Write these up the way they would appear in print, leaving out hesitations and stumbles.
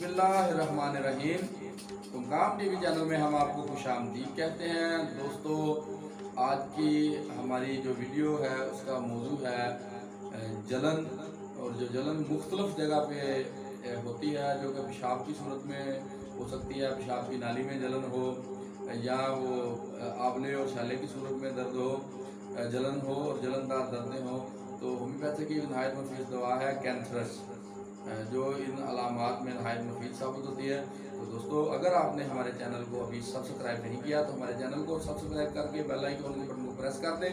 बिस्मिल्लाहिर्रहमानिर्रहीम। तो काम टीवी चैनल में हम आपको खुशामदीद कहते हैं। दोस्तों, आज की हमारी जो वीडियो है उसका मौजू है जलन। और जो जलन मुख्तलिफ जगह पे होती है, जो कि पेशाब की सूरत में हो सकती है, पेशाब की नाली में जलन हो, या वो आंवले और छाले की सूरत में दर्द हो, जलन हो और जलनदार दर्दें हो। तो होम्योपैथी की नहायत मुफीद दवा है कैंथरस, जो इन अलामात में नहायत मुफीद साबित होती है। तो दोस्तों, अगर आपने हमारे चैनल को अभी सब्सक्राइब नहीं किया तो हमारे चैनल को सब्सक्राइब करके बेल आइकन के बटन को प्रेस कर दें,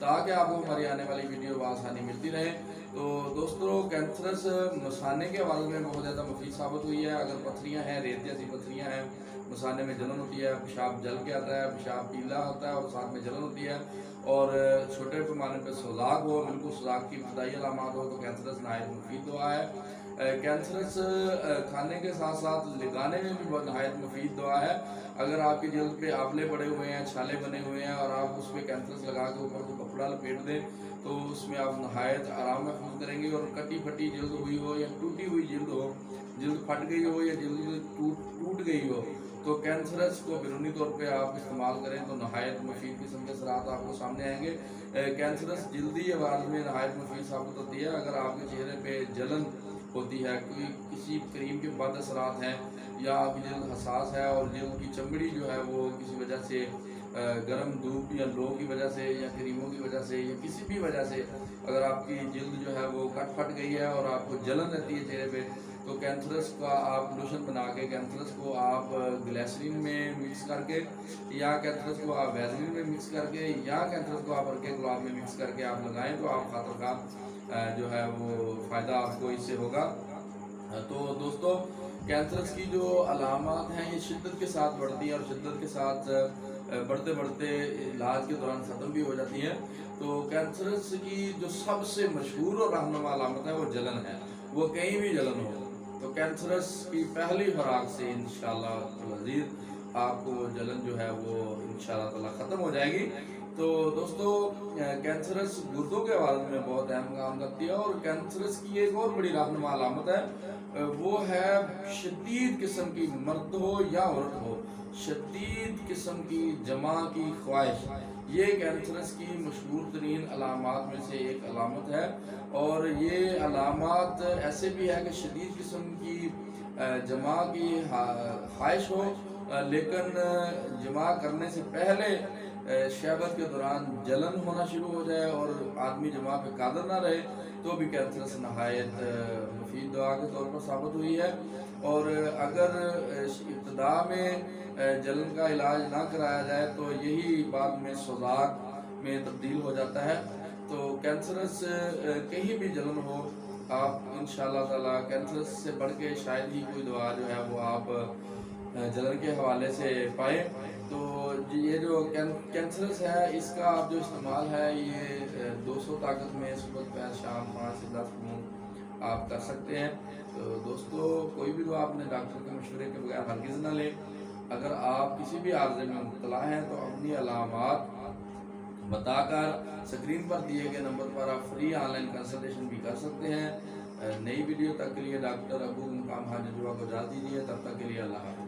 ताकि आपको हमारी आने वाली वीडियो आसानी मिलती रहे। तो दोस्तों, कैंथरस मसाने के हवाले में बहुत ज़्यादा मुफीद साबित हुई है। अगर पथरियाँ हैं, रेत जैसी पथरियाँ हैं, मसाने में जलन होती है, पेशाब जल के आता है, पेशाब पीला होता है और साथ में जलन होती है, और छोटे पैमाने पर सोजाक हो, बिल्कुल सोजाक की इब्तदाई अलामात हो, तो कैंथरस नहायत मुफीद दवा है। कैंसरस खाने के साथ साथ लगाने में भी बहुत नहायत मुफीद दवा है। अगर आपकी जल्द पे आंवले पड़े हुए हैं, छाले बने हुए हैं, और आप उस पर कैंसरस लगा के ऊपर को कपड़ा लपेट दें, तो उसमें आप नहायत आराम महसूस करेंगे। और कटी फटी जल्द हुई हो या टूटी हुई जल्द हो, जल्द फट गई हो या जल्द टूट गई हो, तो कैंसरस को बैरूनी तौर पे आप इस्तेमाल करें तो नहायत मुफीद किस्म के असरात आपको सामने आएंगे। कैंसरस जल्दी आवाज़ में नहायत मुफीद साबित होती है। अगर आपके चेहरे पे जलन होती है, कोई किसी क्रीम के बद असरात हैं, या आपकी जल्द हसास है और जल्द की चमड़ी जो है वो किसी वजह से गर्म धूप या लो की वजह से या क्रीमों की वजह से या किसी भी वजह से अगर आपकी जल्द जो है वो कट फट गई है और आपको जलन रहती है चेहरे पे, तो कैंथरस का आप लोशन बना के कैंथरस को आप ग्लिसरीन में मिक्स करके, या कैंथरस को आप वैसलीन में मिक्स करके, या कैंथरस को आप हल्के गुलाब में मिक्स करके आप लगाएं, तो आप खातर का जो है वो फ़ायदा आपको इससे होगा। तो दोस्तों, कैंसरस की जो अलामात हैं ये शिद्दत के साथ बढ़ती है और शिद्दत के साथ बढ़ते बढ़ते इलाज के दौरान ख़त्म भी हो जाती है। तो कैंसरस की जो सबसे मशहूर और रहनुमा अलामत है वो जलन है, वो कहीं भी जलन हो। तो कैंसरस की पहली खुराक से इंशाअल्लाह अज़ीज़ आपको जलन जो है वो इंशाअल्लाह ताला ख़त्म हो जाएगी। तो दोस्तों, कैंसरस गुर्दों के हवाले में बहुत अहम काम करती है। और कैंसरस की एक और बड़ी रहनुमा अलामत है, वो है शदीद किस्म की, मर्द हो या औरत हो, शदीद किस्म की जमा की ख्वाहिश। ये कैंसरस की मशहूर तरीन अलामात में से एक अलामत है। और ये अलामात ऐसे भी है कि शदीद किस्म की जमा की ख्वाहिश हो, लेकिन जमा करने से पहले शहबत के दौरान जलन होना शुरू हो जाए और आदमी जमा पे कादर ना रहे, तो भी कैंसरस नहायत मुफीद दवा के तौर पर साबित हुई है। और अगर इब्तदा में जलन का इलाज ना कराया जाए तो यही बाद में सोजाक में तब्दील हो जाता है। तो कैंसरस कहीं भी जलन हो, आप इंशाअल्लाह ताला कैंसरस से बढ़ के शायद ही कोई दवा जो है वो आप जलन के हवाले से पाए। तो ये जो कैंसरस है, इसका आप जो इस्तेमाल है ये 200 ताकत में सुबह दोपहर शाम 5 से 10 मिनट आप कर सकते हैं। तो दोस्तों, कोई भी दवा अपने डॉक्टर के मशवरे के बगैर हरगिज़ ना लें। अगर आप किसी भी आर्ज़े में मुब्तला हैं तो अपनी अलामात बताकर स्क्रीन पर दिए गए नंबर पर आप फ्री ऑनलाइन कंसल्टेशन भी कर सकते हैं। नई वीडियो तक के लिए डॉक्टर अबू मुकाम हाजी जुआ को इजाज़त दीजिए। तब तक के लिए अल्लाह हाफ़िज़।